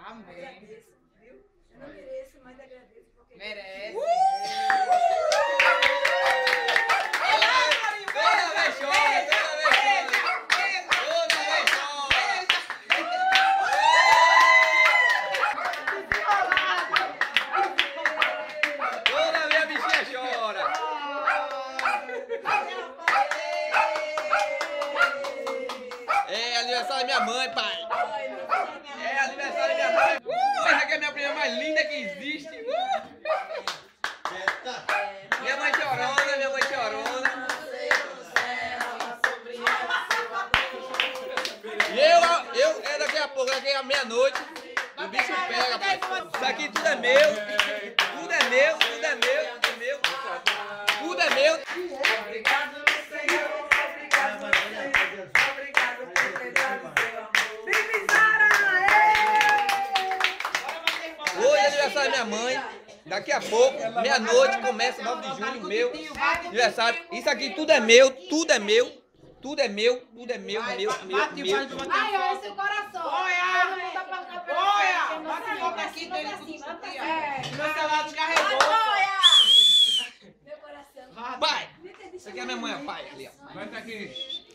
Amém. Agradeço, viu? Eu não mereço, mas agradeço. Porque Merece. Toda vez chora, toda vez chora. Toda vez chora. Toda vez a bichinha chora. É aniversário da minha mãe, pai. É aniversário da minha mãe. Essa aqui é a minha prima mais linda que existe. Minha mãe chorona, minha mãe chorona. E daqui a pouco, daqui a meia-noite, o bicho pega, pai. Isso aqui tudo é meu. Tudo é meu, tudo é meu, tudo é meu. Tudo é meu. obrigado, Senhor. Obrigado, Senhor. Obrigado por ter dado seu amor. Bibizara! Hoje é aniversário da minha mãe. Daqui a pouco, meia-noite, começa 9 de junho, meu aniversário. Isso aqui tudo é meu, tudo é meu. Tudo é meu, tudo é meu, meu. Ai, olha esse coração. Olha! Todo mundo tá pra cá pela Olha! frente, Bate a boca aqui dele pra tudo cima, isso aqui, pra ó. cima. Meu celular descarregou. Meu coração. Pai, isso aqui é a minha mãe, pai. Ali, ó. Vai estar aqui.